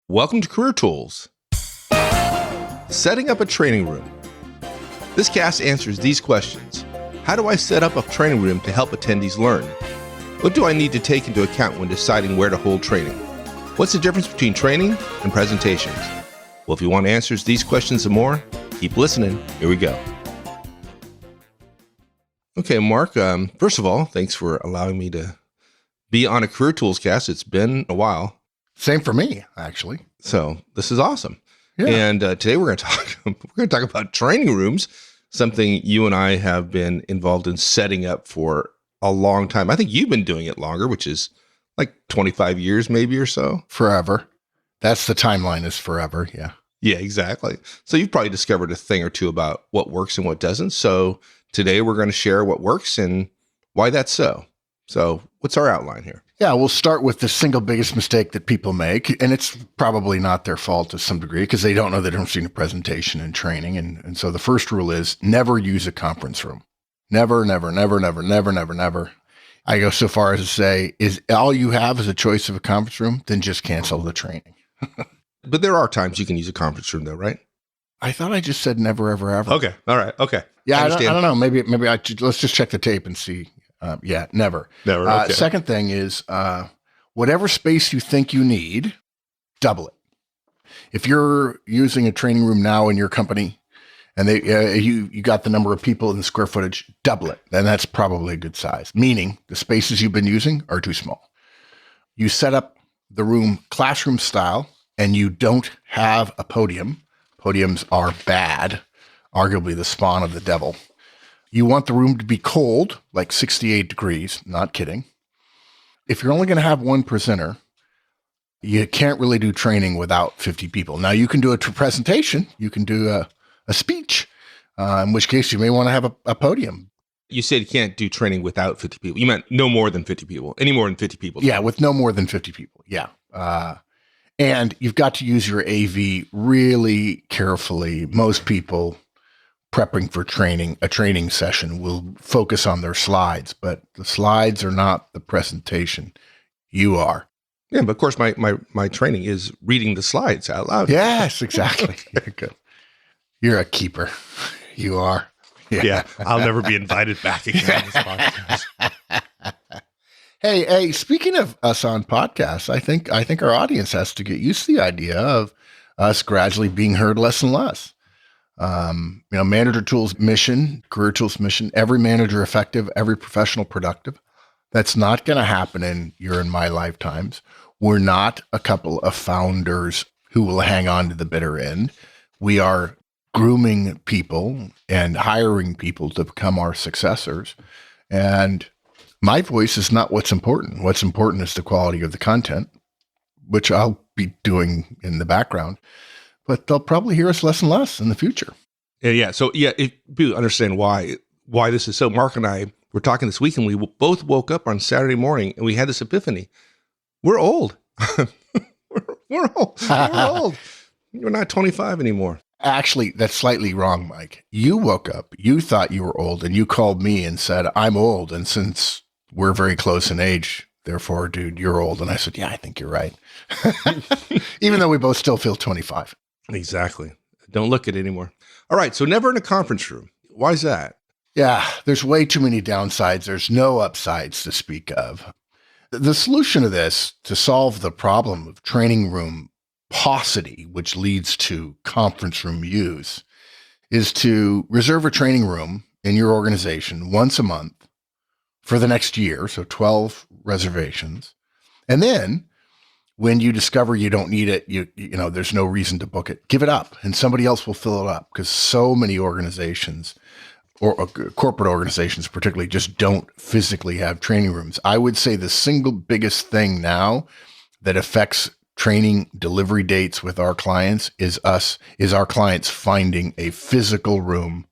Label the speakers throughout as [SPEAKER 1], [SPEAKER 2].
[SPEAKER 1] Welcome to Career Tools. Setting up a training room. This cast answers these questions. How do I set up a training room to help attendees learn? What do I need to take into account when deciding where to hold training? What's the difference between training and presentations? Well, if you want answers to these questions and more, keep listening. Here we go. Okay, Mark, first of all, thanks for allowing me to be on a Career Tools cast. It's been a while.
[SPEAKER 2] Same for me, actually.
[SPEAKER 1] So this is awesome.
[SPEAKER 2] Yeah.
[SPEAKER 1] And today we're going to talk about training rooms, something you and I have been involved in setting up for a long time. I think you've been doing it longer, which is like 25 years maybe or so.
[SPEAKER 2] Forever. That's the timeline, is forever. Yeah.
[SPEAKER 1] Yeah, exactly. So you've probably discovered a thing or two about what works and what doesn't. So today we're going to share what works and why that's so. So what's our outline here?
[SPEAKER 2] Yeah, we'll start with the single biggest mistake that people make, and it's probably not their fault to some degree because they don't know the difference between a presentation and training. And so the first rule is never use a conference room. Never, never, never, never, never, never, never. I go so far as to say, is all you have is a choice of a conference room, then just cancel the training.
[SPEAKER 1] But there are times you can use a conference room though, right?
[SPEAKER 2] I thought I just said never, ever, ever.
[SPEAKER 1] Okay. All right. Okay.
[SPEAKER 2] Yeah, I don't know. Maybe let's just check the tape and see. Yeah, never.
[SPEAKER 1] Never. Okay.
[SPEAKER 2] Second thing is whatever space you think you need, double it. If you're using a training room now in your company and you got the number of people and the square footage, double it. Then that's probably a good size, meaning the spaces you've been using are too small. You set up the room classroom style and you don't have a podium. Podiums are bad, arguably the spawn of the devil. You want the room to be cold, like 68 degrees, not kidding. If you're only going to have one presenter, you can't really do training without 50 people. Now, you can do a presentation, you can do a speech, in which case you may want to have a podium.
[SPEAKER 1] You said you can't do training without 50 people. You meant no more than 50 people, any more than 50 people.
[SPEAKER 2] Yeah, with no more than 50 people, yeah. And you've got to use your AV really carefully. Most people prepping for a training session will focus on their slides, but the slides are not the presentation. You are.
[SPEAKER 1] Yeah, but of course my training is reading the slides out loud.
[SPEAKER 2] Yes, exactly. You're good. You're a keeper. You are.
[SPEAKER 1] Yeah. I'll never be invited back again on this podcast.
[SPEAKER 2] Hey, speaking of us on podcasts, I think our audience has to get used to the idea of us gradually being heard less and less. Manager Tools mission, Career Tools mission, every manager effective, every professional productive. That's not going to happen in your and my lifetimes. We're not a couple of founders who will hang on to the bitter end. We are grooming people and hiring people to become our successors. And my voice is not what's important. What's important is the quality of the content, which I'll be doing in the background. But they'll probably hear us less and less in the future.
[SPEAKER 1] Yeah. So if people understand why this is so, Mark and I were talking this week and we both woke up on Saturday morning and we had this epiphany. We're old. we're old. We're old. We're not 25 anymore.
[SPEAKER 2] Actually, that's slightly wrong, Mike. You woke up, you thought you were old, and you called me and said, I'm old. And since we're very close in age, therefore, dude, you're old. And I said, yeah, I think you're right. Even though we both still feel 25.
[SPEAKER 1] Exactly. Don't look at it anymore. All right. So never in a conference room. Why is that?
[SPEAKER 2] Yeah, there's way too many downsides. There's no upsides to speak of. The solution to this, to solve the problem of training room paucity, which leads to conference room use, is to reserve a training room in your organization once a month for the next year. So 12 reservations. And then when you discover you don't need it, you know, there's no reason to book it, give it up and somebody else will fill it up, because so many organizations or corporate organizations particularly just don't physically have training rooms. I would say the single biggest thing now that affects training delivery dates with our clients is our clients finding a physical room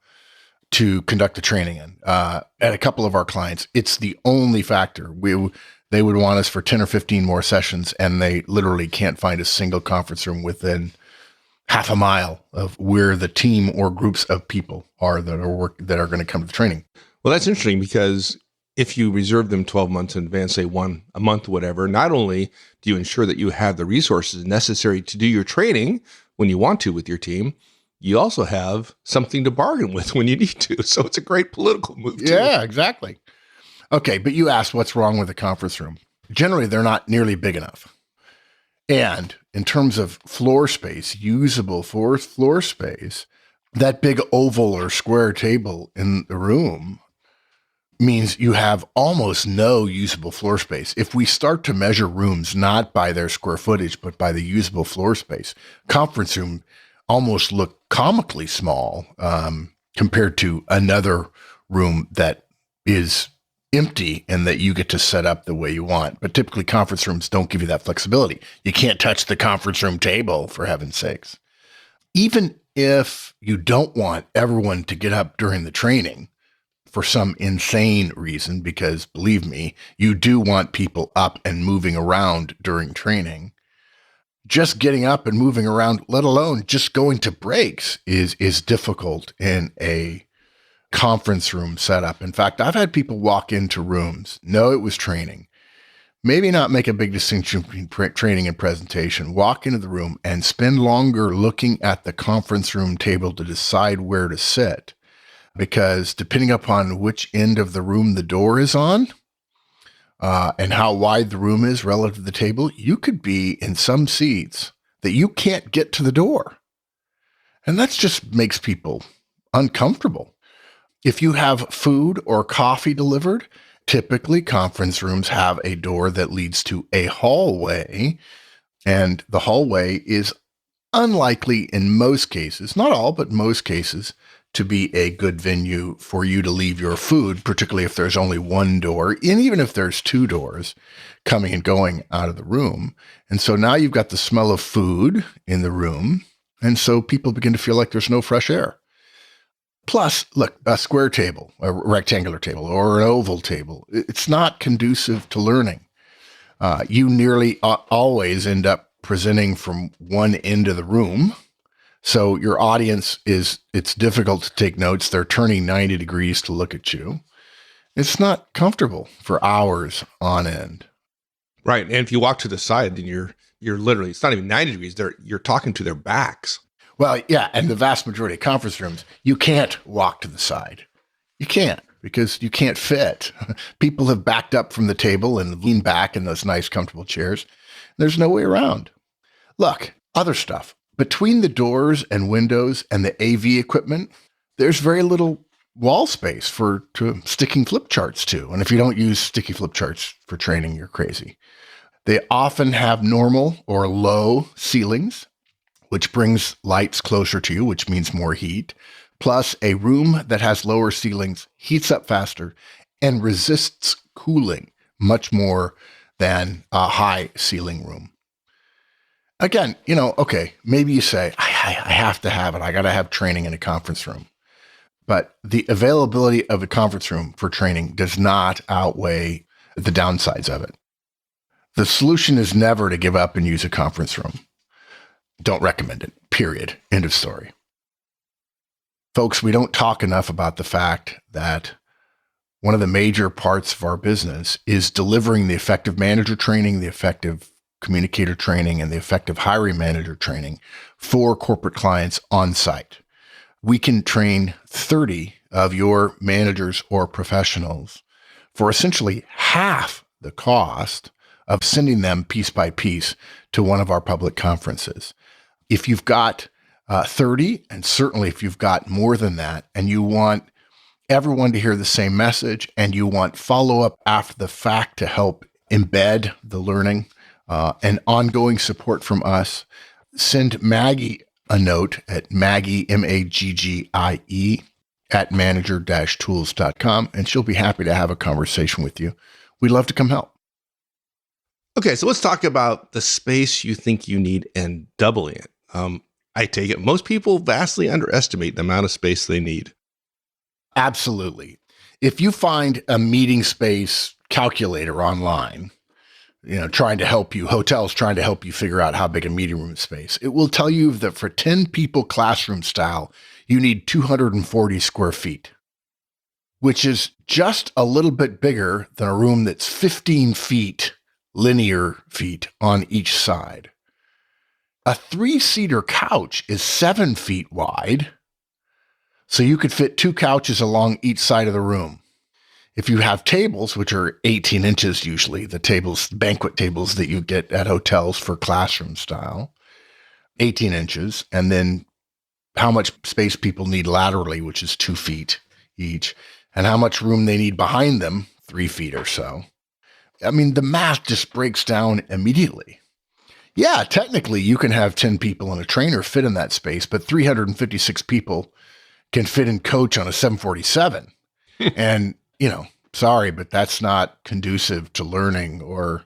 [SPEAKER 2] to conduct the training in. At a couple of our clients, it's the only factor. They would want us for 10 or 15 more sessions, and they literally can't find a single conference room within half a mile of where the team or groups of people are that are going to come to the training.
[SPEAKER 1] Well, that's interesting because if you reserve them 12 months in advance, say a month, whatever, not only do you ensure that you have the resources necessary to do your training when you want to with your team, you also have something to bargain with when you need to. So it's a great political move too.
[SPEAKER 2] Yeah, exactly. Okay, but you asked what's wrong with the conference room. Generally, they're not nearly big enough. And in terms of floor space, usable floor space, that big oval or square table in the room means you have almost no usable floor space. If we start to measure rooms not by their square footage, but by the usable floor space, conference room almost look comically small compared to another room that is empty and that you get to set up the way you want. But typically conference rooms don't give you that flexibility. You can't touch the conference room table, for heaven's sakes. Even if you don't want everyone to get up during the training for some insane reason, because believe me, you do want people up and moving around during training, just getting up and moving around, let alone just going to breaks, is difficult in a conference room setup. In fact, I've had people walk into rooms, know it was training, maybe not make a big distinction between training and presentation, walk into the room and spend longer looking at the conference room table to decide where to sit. Because depending upon which end of the room the door is on, and how wide the room is relative to the table, you could be in some seats that you can't get to the door. And that just makes people uncomfortable. If you have food or coffee delivered, typically conference rooms have a door that leads to a hallway, and the hallway is unlikely in most cases, not all, but most cases, to be a good venue for you to leave your food, particularly if there's only one door, and even if there's two doors coming and going out of the room. And so now you've got the smell of food in the room, and so people begin to feel like there's no fresh air. Plus, look, a square table, a rectangular table, or an oval table, it's not conducive to learning. You nearly always end up presenting from one end of the room. So your audience it's difficult to take notes. They're turning 90 degrees to look at you. It's not comfortable for hours on end.
[SPEAKER 1] Right. And if you walk to the side, then you're literally, it's not even 90 degrees. You're talking to their backs.
[SPEAKER 2] Well, yeah. And the vast majority of conference rooms, you can't walk to the side. You can't, because you can't fit. People have backed up from the table and leaned back in those nice, comfortable chairs. There's no way around. Look, other stuff. Between the doors and windows and the AV equipment, there's very little wall space to sticking flip charts to. And if you don't use sticky flip charts for training, you're crazy. They often have normal or low ceilings, which brings lights closer to you, which means more heat. Plus, a room that has lower ceilings heats up faster and resists cooling much more than a high ceiling room. Again, okay, maybe you say, I have to have it. I got to have training in a conference room. But the availability of a conference room for training does not outweigh the downsides of it. The solution is never to give up and use a conference room. Don't recommend it, period. End of story. Folks, we don't talk enough about the fact that one of the major parts of our business is delivering the effective manager training, the effective communicator training, and the effective hiring manager training for corporate clients on site. We can train 30 of your managers or professionals for essentially half the cost of sending them piece by piece to one of our public conferences. If you've got 30, and certainly if you've got more than that, and you want everyone to hear the same message, and you want follow-up after the fact to help embed the learning, and ongoing support from us, send Maggie a note at Maggie, Maggie, at manager-tools.com, and she'll be happy to have a conversation with you. We'd love to come help.
[SPEAKER 1] Okay, so let's talk about the space you think you need and doubling it. I take it most people vastly underestimate the amount of space they need.
[SPEAKER 2] Absolutely. If you find a meeting space calculator online, trying to help you, hotels trying to help you figure out how big a meeting room space, it will tell you that for 10 people classroom style, you need 240 square feet. which is just a little bit bigger than a room that's 15 feet, linear feet on each side. A 3-seater couch is 7 feet wide, so you could fit 2 couches along each side of the room. If you have tables, which are 18 inches usually, the tables, banquet tables that you get at hotels for classroom style, 18 inches, and then how much space people need laterally, which is 2 feet each, and how much room they need behind them, 3 feet or so. I mean, the math just breaks down immediately. Yeah, technically you can have 10 people and a trainer fit in that space, but 356 people can fit in coach on a 747. And, sorry, but that's not conducive to learning or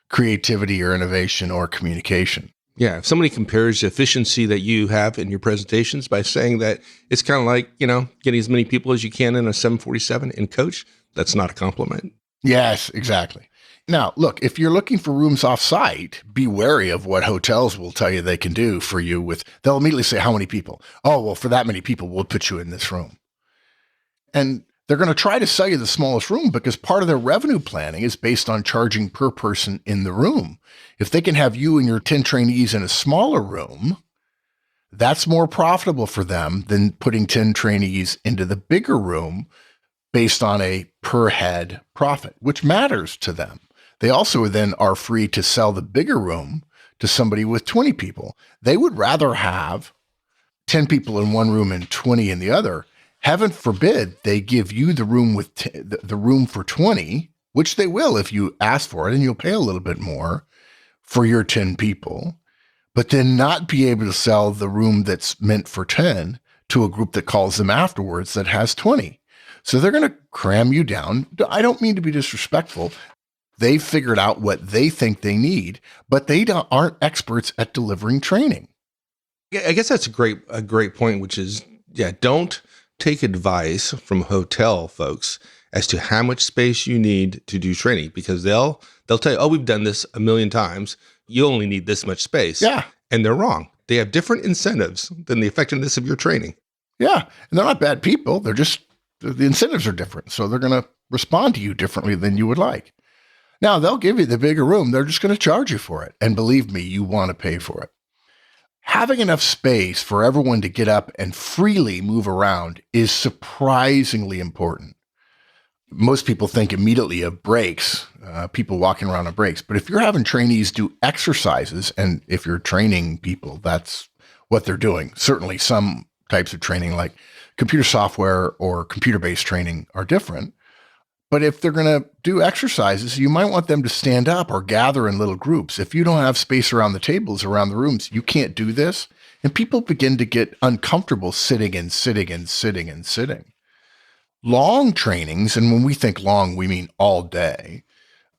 [SPEAKER 2] creativity or innovation or communication.
[SPEAKER 1] Yeah, if somebody compares the efficiency that you have in your presentations by saying that it's kind of like, getting as many people as you can in a 747 in coach, that's not a compliment.
[SPEAKER 2] Yes, exactly. Now, look, if you're looking for rooms off-site, be wary of what hotels will tell you they can do for you they'll immediately say, how many people? Oh, well, for that many people, we'll put you in this room. And they're going to try to sell you the smallest room because part of their revenue planning is based on charging per person in the room. If they can have you and your 10 trainees in a smaller room, that's more profitable for them than putting 10 trainees into the bigger room based on a per head profit, which matters to them. They also then are free to sell the bigger room to somebody with 20 people. They would rather have 10 people in one room and 20 in the other. Heaven forbid they give you the room with the room for 20, which they will if you ask for it, and you'll pay a little bit more for your 10 people, but then not be able to sell the room that's meant for 10 to a group that calls them afterwards that has 20. So they're going to cram you down. I don't mean to be disrespectful. They've figured out what they think they need, but they aren't experts at delivering training.
[SPEAKER 1] I guess that's a great point, which is, don't take advice from hotel folks as to how much space you need to do training, because they'll tell you, oh, we've done this a million times. You only need this much space.
[SPEAKER 2] Yeah.
[SPEAKER 1] And they're wrong. They have different incentives than the effectiveness of your training.
[SPEAKER 2] Yeah. And they're not bad people. They're just, the incentives are different. So they're going to respond to you differently than you would like. Now, they'll give you the bigger room. They're just going to charge you for it. And believe me, you want to pay for it. Having enough space for everyone to get up and freely move around is surprisingly important. Most people think immediately of breaks, people walking around on breaks. But if you're having trainees do exercises, and if you're training people, that's what they're doing. Certainly some types of training like computer software or computer-based training are different. But if they're going to do exercises, you might want them to stand up or gather in little groups. If you don't have space around the tables, around the rooms, you can't do this. And people begin to get uncomfortable sitting and sitting and sitting and sitting. Long trainings, and when we think long, we mean all day,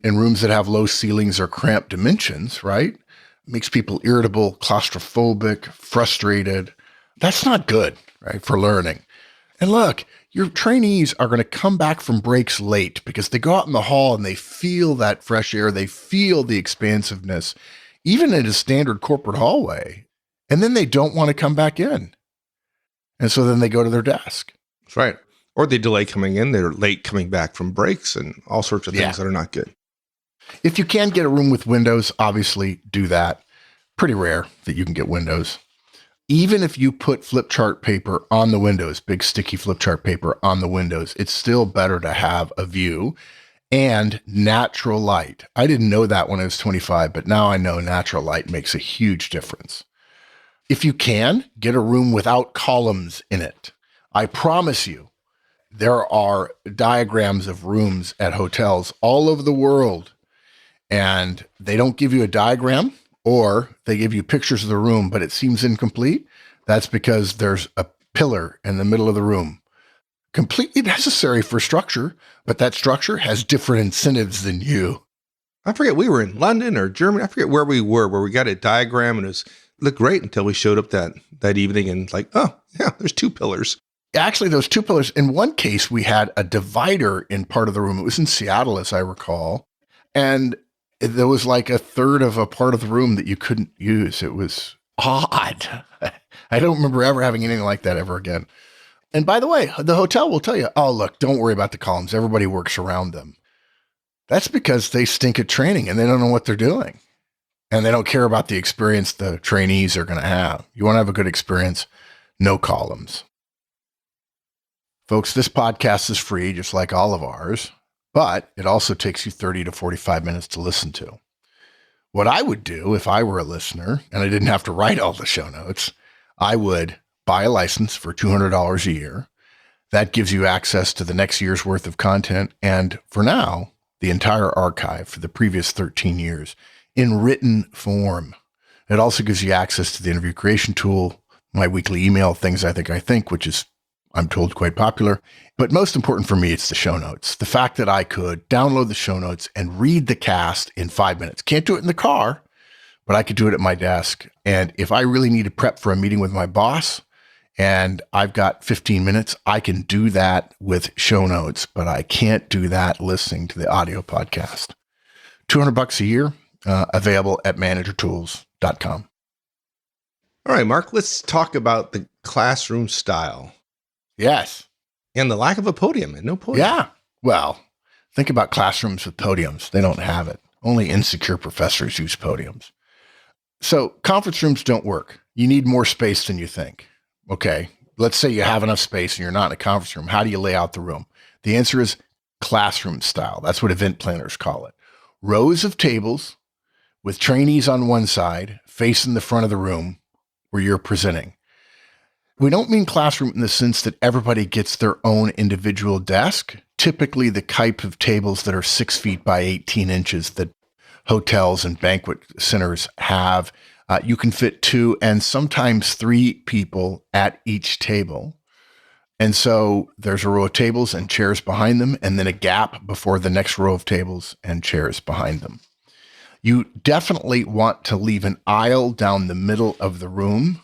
[SPEAKER 2] in rooms that have low ceilings or cramped dimensions, right? Makes people irritable, claustrophobic, frustrated. That's not good, right, for learning. And look, your trainees are going to come back from breaks late because they go out in the hall and they feel that fresh air. They feel the expansiveness, even in a standard corporate hallway. And then they don't want to come back in. And so then they go to their desk.
[SPEAKER 1] That's right. Or they delay coming in. They're late coming back from breaks and all sorts of things that are not good.
[SPEAKER 2] If you can get a room with windows, obviously do that. Pretty rare that you can get windows. Even if you put flip chart paper on the windows, big sticky flip chart paper on the windows, it's still better to have a view and natural light. I didn't know that when I was 25, but now I know natural light makes a huge difference. If you can, get a room without columns in it. I promise you, there are diagrams of rooms at hotels all over the world, and they don't give you a diagram, or they give you pictures of the room, but it seems incomplete. That's because there's a pillar in the middle of the room. Completely necessary for structure, but that structure has different incentives than you.
[SPEAKER 1] I forget, we were in London or Germany. I forget where we were, where we got a diagram and it looked great until we showed up that evening and like, oh, yeah, there's 2 pillars.
[SPEAKER 2] Actually, those 2 pillars, in one case, we had a divider in part of the room. It was in Seattle, as I recall. And there was like a third of a part of the room that you couldn't use. It was odd. I don't remember ever having anything like that ever again. And by the way, the hotel will tell you, oh, look, don't worry about the columns. Everybody works around them. That's because they stink at training and they don't know what they're doing. And they don't care about the experience the trainees are going to have. You want to have a good experience, no columns. Folks, this podcast is free, just like all of ours, but it also takes you 30 to 45 minutes to listen to. What I would do if I were a listener and I didn't have to write all the show notes, I would buy a license for $200 a year. That gives you access to the next year's worth of content. And for now, the entire archive for the previous 13 years in written form. It also gives you access to the interview creation tool, my weekly email, Things I Think, which is, I'm told, quite popular. But most important for me, it's the show notes. The fact that I could download the show notes and read the cast in 5 minutes. Can't do it in the car, but I could do it at my desk. And if I really need to prep for a meeting with my boss and I've got 15 minutes, I can do that with show notes, but I can't do that listening to the audio podcast. $200 a year, available at managertools.com.
[SPEAKER 1] All right, Mark, let's talk about the classroom style.
[SPEAKER 2] Yes.
[SPEAKER 1] And the lack of a podium and no podium.
[SPEAKER 2] Yeah. Well, think about classrooms with podiums. They don't have it. Only insecure professors use podiums. So conference rooms don't work. You need more space than you think. Okay. Let's say you have enough space and you're not in a conference room. How do you lay out the room? The answer is classroom style. That's what event planners call it. Rows of tables with trainees on one side facing the front of the room where you're presenting. We don't mean classroom in the sense that everybody gets their own individual desk. Typically the type of tables that are 6 feet by 18 inches that hotels and banquet centers have. You can fit 2 and sometimes 3 people at each table. And so there's a row of tables and chairs behind them, and then a gap before the next row of tables and chairs behind them. You definitely want to leave an aisle down the middle of the room.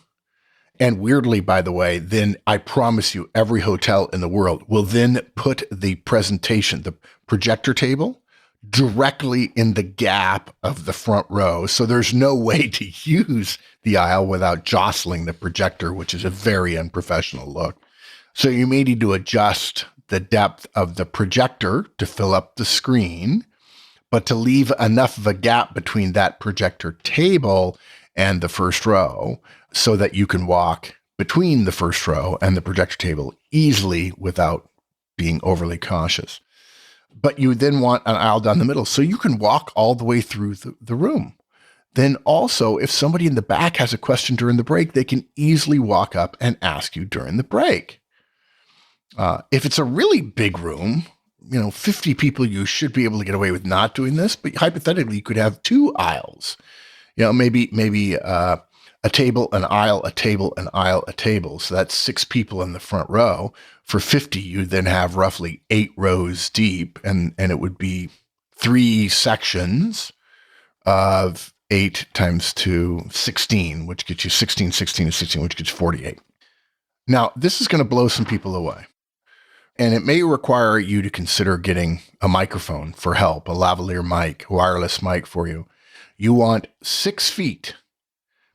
[SPEAKER 2] And weirdly, by the way, then I promise you every hotel in the world will then put the presentation, the projector table, directly in the gap of the front row. So there's no way to use the aisle without jostling the projector, which is a very unprofessional look. So you may need to adjust the depth of the projector to fill up the screen, but to leave enough of a gap between that projector table and the first row so that you can walk between the first row and the projector table easily without being overly cautious. But you then want an aisle down the middle so you can walk all the way through the room. Then also, if somebody in the back has a question during the break, they can easily walk up and ask you during the break. If it's a really big room, 50 people, you should be able to get away with not doing this, but hypothetically, you could have 2 aisles. Maybe a table, an aisle, a table, an aisle, a table. So that's 6 people in the front row. For 50, you then have roughly 8 rows deep, and it would be 3 sections of 8 times 2, 16, which gets you 16, 16, and 16, which gets 48. Now, this is going to blow some people away. And it may require you to consider getting a microphone for help, a lavalier mic, wireless mic for you. You want 6 feet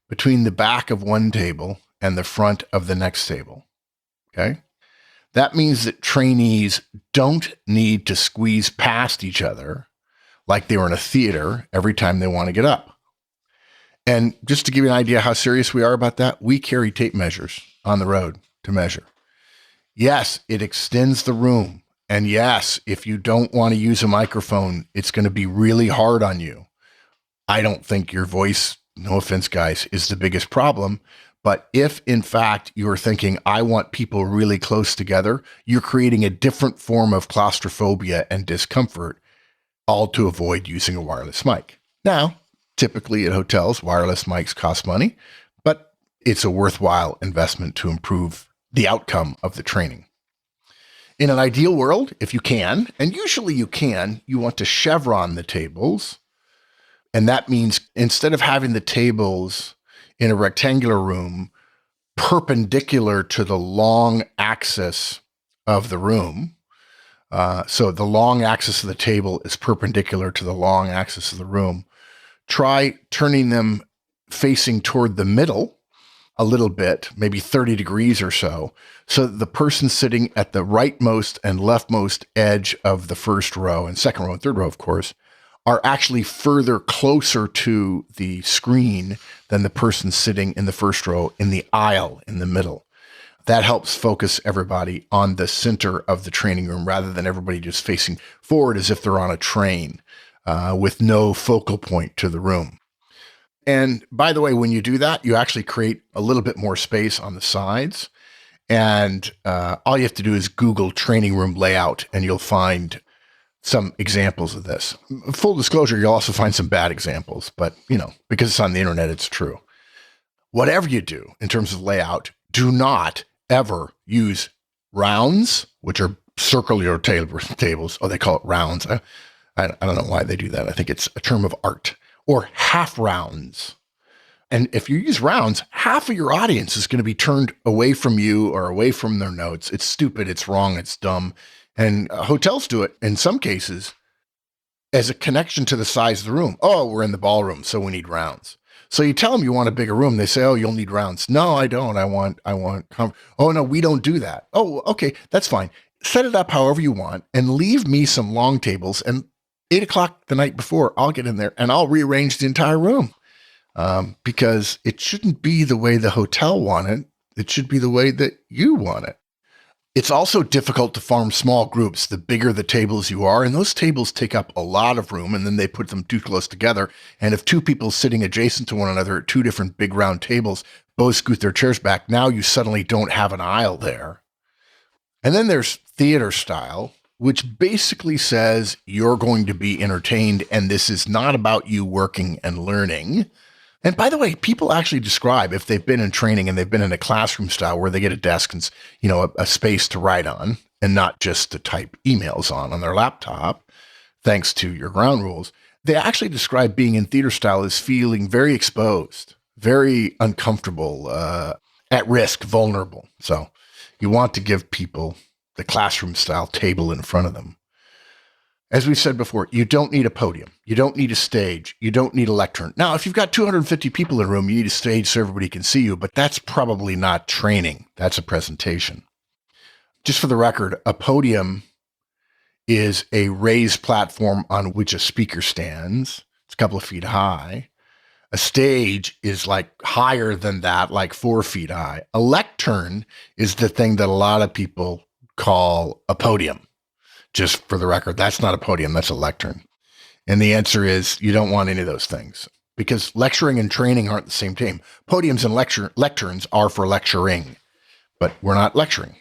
[SPEAKER 2] between the back of one table and the front of the next table. Okay? That means that trainees don't need to squeeze past each other like they were in a theater every time they want to get up. And just to give you an idea how serious we are about that, we carry tape measures on the road to measure. Yes, it extends the room. And yes, if you don't want to use a microphone, it's going to be really hard on you. I don't think your voice, no offense, guys, is the biggest problem. But if, in fact, you're thinking, I want people really close together, you're creating a different form of claustrophobia and discomfort, all to avoid using a wireless mic. Now, typically at hotels, wireless mics cost money, but it's a worthwhile investment to improve the outcome of the training. In an ideal world, if you can, and usually you can, you want to chevron the tables. And that means instead of having the tables in a rectangular room perpendicular to the long axis of the room, so the long axis of the table is perpendicular to the long axis of the room, try turning them facing toward the middle a little bit, maybe 30 degrees or so that the person sitting at the rightmost and leftmost edge of the first row and second row and third row, of course, are actually further closer to the screen than the person sitting in the first row in the aisle in the middle. That helps focus everybody on the center of the training room rather than everybody just facing forward as if they're on a train with no focal point to the room. And by the way, when you do that, you actually create a little bit more space on the sides. And all you have to do is Google training room layout, and you'll find some examples of this. Full disclosure, you'll also find some bad examples, but because it's on the internet, it's true. Whatever you do in terms of layout, do not ever use rounds, which are circular tables. Oh, they call it rounds. I don't know why they do that. I think it's a term of art. Or half rounds. And if you use rounds, half of your audience is going to be turned away from you or away from their notes. It's stupid. It's wrong. It's dumb. And hotels do it in some cases as a connection to the size of the room. Oh, we're in the ballroom, so we need rounds. So you tell them you want a bigger room. They say, oh, you'll need rounds. No, I don't. I want. Oh, no, we don't do that. Oh, okay, that's fine. Set it up however you want and leave me some long tables. And 8:00 the night before, I'll get in there and I'll rearrange the entire room because it shouldn't be the way the hotel want it. It should be the way that you want it. It's also difficult to form small groups the bigger the tables you are, and those tables take up a lot of room, and then they put them too close together. And if two people sitting adjacent to one another at two different big round tables both scoot their chairs back, now you suddenly don't have an aisle there. And then there's theater style, which basically says you're going to be entertained, and this is not about you working and learning. And by the way, people actually describe if they've been in training and they've been in a classroom style where they get a desk and a space to write on and not just to type emails on their laptop, thanks to your ground rules. They actually describe being in theater style as feeling very exposed, very uncomfortable, at risk, vulnerable. So you want to give people the classroom style table in front of them. As we've said before, you don't need a podium. You don't need a stage. You don't need a lectern. Now, if you've got 250 people in a room, you need a stage so everybody can see you, but that's probably not training. That's a presentation. Just for the record, a podium is a raised platform on which a speaker stands. It's a couple of feet high. A stage is like higher than that, like 4 feet high. A lectern is the thing that a lot of people call a podium. Just for the record, that's not a podium, that's a lectern. And the answer is you don't want any of those things because lecturing and training aren't the same thing. Podiums and lecterns are for lecturing, but we're not lecturing.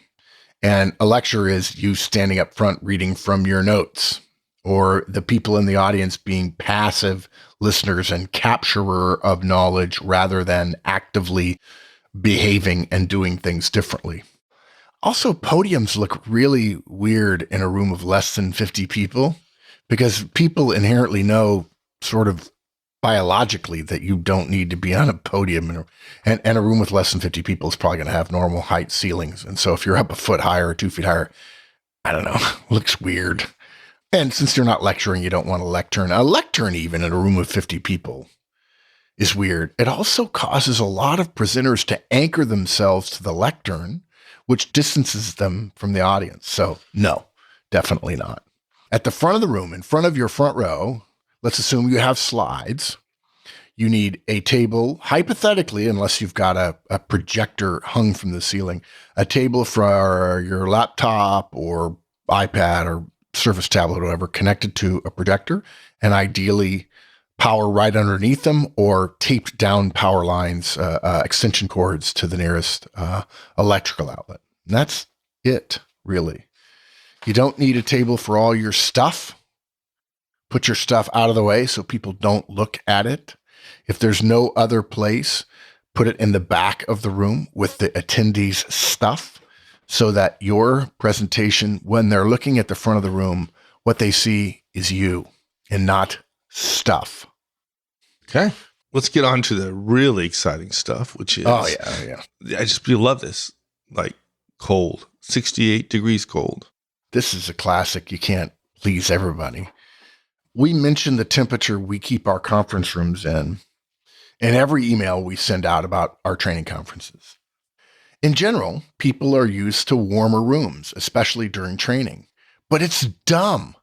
[SPEAKER 2] And a lecture is you standing up front reading from your notes, or the people in the audience being passive listeners and capturer of knowledge rather than actively behaving and doing things differently. Also, podiums look really weird in a room of less than 50 people because people inherently know sort of biologically that you don't need to be on a podium. And a room with less than 50 people is probably going to have normal height ceilings. And so if you're up a foot higher or 2 feet higher, I don't know, looks weird. And since you're not lecturing, you don't want a lectern. A lectern even in a room of 50 people is weird. It also causes a lot of presenters to anchor themselves to the lectern, which distances them from the audience. So no, definitely not. At the front of the room, in front of your front row, let's assume you have slides. You need a table, hypothetically, unless you've got a projector hung from the ceiling, a table for your laptop or iPad or Surface tablet or whatever connected to a projector, and ideally power right underneath them or taped down power lines, extension cords to the nearest electrical outlet. And that's it, really. You don't need a table for all your stuff. Put your stuff out of the way so people don't look at it. If there's no other place, put it in the back of the room with the attendees' stuff so that your presentation, when they're looking at the front of the room, what they see is you and not stuff.
[SPEAKER 1] Okay. Let's get on to the really exciting stuff, which is, I just love this, like cold, 68 degrees cold.
[SPEAKER 2] This is a classic. You can't please everybody. We mentioned the temperature we keep our conference rooms in. in every email we send out about our training conferences. In general, people are used to warmer rooms, especially during training. But it's dumb.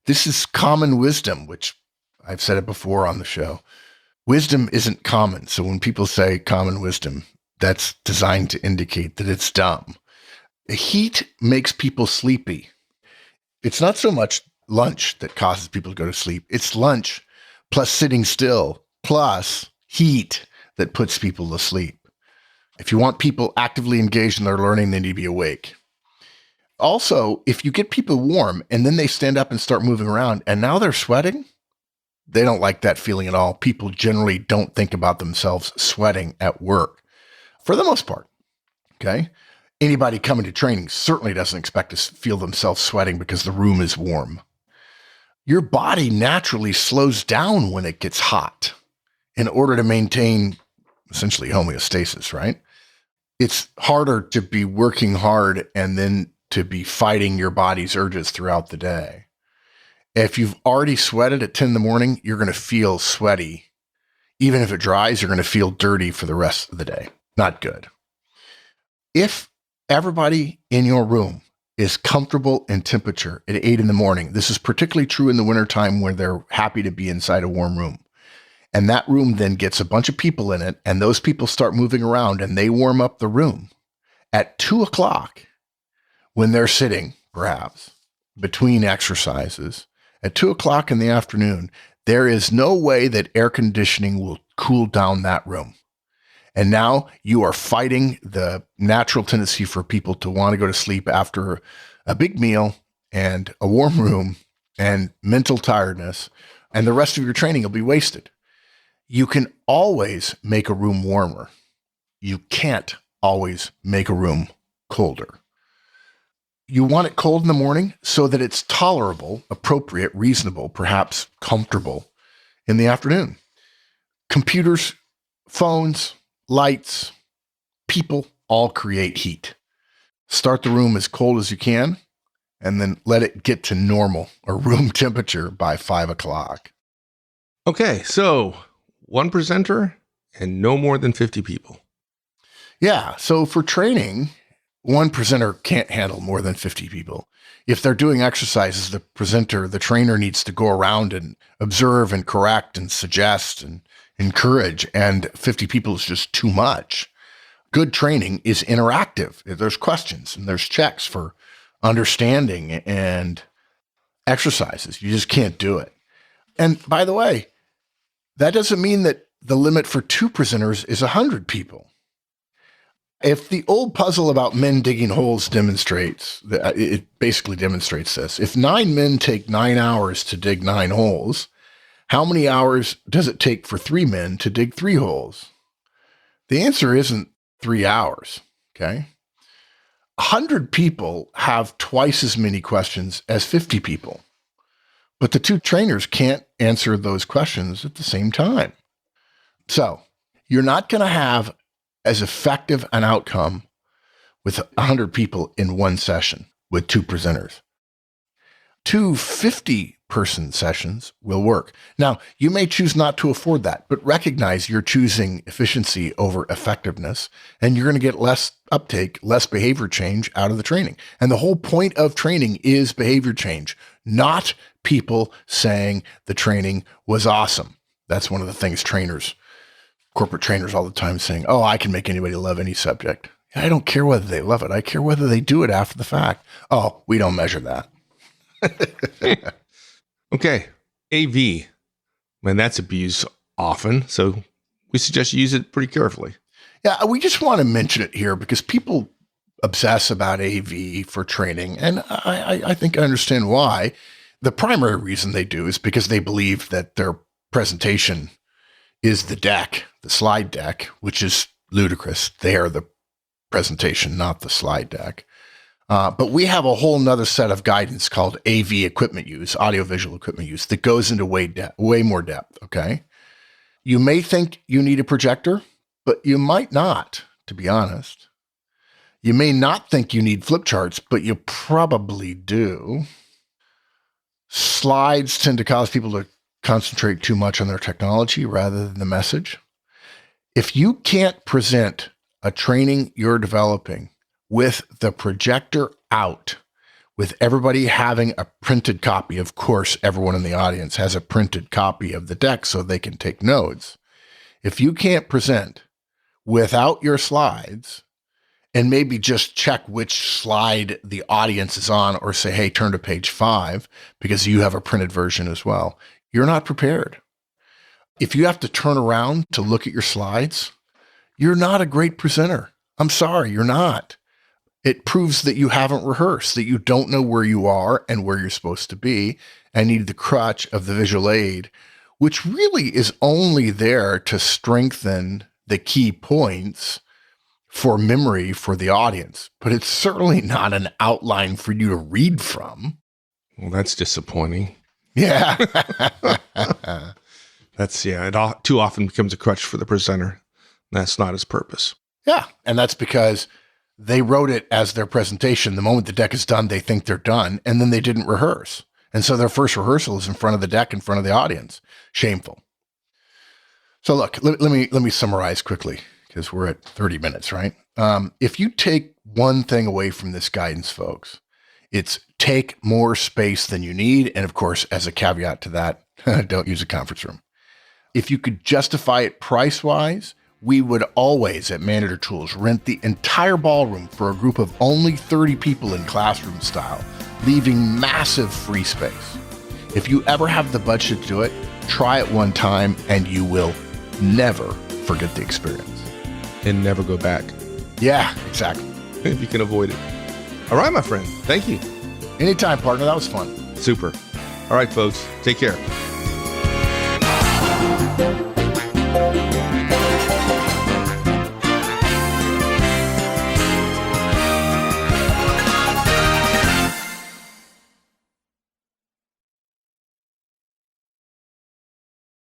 [SPEAKER 2] This is common wisdom, which I've said it before on the show. Wisdom isn't common. So when people say common wisdom, that's designed to indicate that it's dumb. Heat makes people sleepy. It's not so much lunch that causes people to go to sleep. It's lunch plus sitting still plus heat that puts people to sleep. If you want people actively engaged in their learning, they need to be awake. Also, if you get people warm and then they stand up and start moving around and now they're sweating, they don't like that feeling at all. People generally don't think about themselves sweating at work for the most part. Okay. Anybody coming to training certainly doesn't expect to feel themselves sweating because the room is warm. Your body naturally slows down when it gets hot in order to maintain essentially homeostasis, right? It's harder to be working hard and then to be fighting your body's urges throughout the day. If you've already sweated at 10 in the morning, you're going to feel sweaty. Even if it dries, you're going to feel dirty for the rest of the day. Not good. If everybody in your room is comfortable in temperature at 8 in the morning, this is particularly true in the wintertime where they're happy to be inside a warm room. And that room then gets a bunch of people in it, and those people start moving around and they warm up the room. At 2 o'clock, when they're sitting, perhaps, between exercises, at 2 o'clock in the afternoon, there is no way that air conditioning will cool down that room. And now you are fighting the natural tendency for people to want to go to sleep after a big meal and a warm room and mental tiredness, and the rest of your training will be wasted. You can always make a room warmer. You can't always make a room colder. You want it cold in the morning so that it's tolerable, appropriate, reasonable, perhaps comfortable in the afternoon. Computers, phones, lights, people all create heat. Start the room as cold as you can and then let it get to normal or room temperature by 5 o'clock.
[SPEAKER 1] Okay, so one presenter and no more than 50 people.
[SPEAKER 2] Yeah, so for training, one presenter can't handle more than 50 people. If they're doing exercises, the trainer needs to go around and observe and correct and suggest and encourage, and 50 people is just too much. Good training is interactive. There's questions and there's checks for understanding and exercises. You just can't do it. And by the way, that doesn't mean that the limit for 2 presenters is 100 people. If the old puzzle about men digging holes demonstrates, it basically demonstrates this. If 9 men take 9 hours to dig 9 holes, how many hours does it take for 3 men to dig 3 holes? The answer isn't 3 hours, okay? 100 people have twice as many questions as 50 people, but the 2 trainers can't answer those questions at the same time. So you're not going to have as effective an outcome with 100 people in one session with 2 presenters. 2 50-person sessions will work. Now, you may choose not to afford that, but recognize you're choosing efficiency over effectiveness, and you're going to get less uptake, less behavior change out of the training. And the whole point of training is behavior change, not people saying the training was awesome. That's one of the things corporate trainers all the time saying, oh, I can make anybody love any subject. I don't care whether they love it. I care whether they do it after the fact. Oh, we don't measure that.
[SPEAKER 1] Okay, AV. Man, that's abused often, so we suggest you use it pretty carefully.
[SPEAKER 2] Yeah, we just want to mention it here because people obsess about AV for training, and I think I understand why. The primary reason they do is because they believe that their presentation is the deck, the slide deck, which is ludicrous. They are the presentation, not the slide deck. But we have a whole nother set of guidance called AV equipment use, audiovisual equipment use, that goes into way more depth, okay? You may think you need a projector, but you might not, to be honest. You may not think you need flip charts, but you probably do. Slides tend to cause people to concentrate too much on their technology rather than the message. If you can't present a training you're developing with the projector out, with everybody having a printed copy, of course, everyone in the audience has a printed copy of the deck so they can take notes. If you can't present without your slides and maybe just check which slide the audience is on or say, hey, turn to page 5 because you have a printed version as well, you're not prepared. If you have to turn around to look at your slides, you're not a great presenter. I'm sorry, you're not. It proves that you haven't rehearsed, that you don't know where you are and where you're supposed to be, and need the crutch of the visual aid, which really is only there to strengthen the key points for memory for the audience. But it's certainly not an outline for you to read from.
[SPEAKER 1] Well, that's disappointing.
[SPEAKER 2] Yeah.
[SPEAKER 1] It too often becomes a crutch for the presenter. That's not its purpose.
[SPEAKER 2] Yeah. And that's because they wrote it as their presentation. The moment the deck is done, they think they're done, and then they didn't rehearse. And so their first rehearsal is in front of the deck, in front of the audience. Shameful. So look, let me summarize quickly because we're at 30 minutes, right? If you take one thing away from this guidance, folks, it's take more space than you need. And of course, as a caveat to that, don't use a conference room. If you could justify it price-wise, we would always at Maneater Tools rent the entire ballroom for a group of only 30 people in classroom style, leaving massive free space. If you ever have the budget to do it, try it one time and you will never forget the experience.
[SPEAKER 1] And never go back.
[SPEAKER 2] Yeah, exactly.
[SPEAKER 1] If you can avoid it. All right, my friend. Thank you.
[SPEAKER 2] Anytime, partner. That was fun.
[SPEAKER 1] Super. All right, folks. Take care.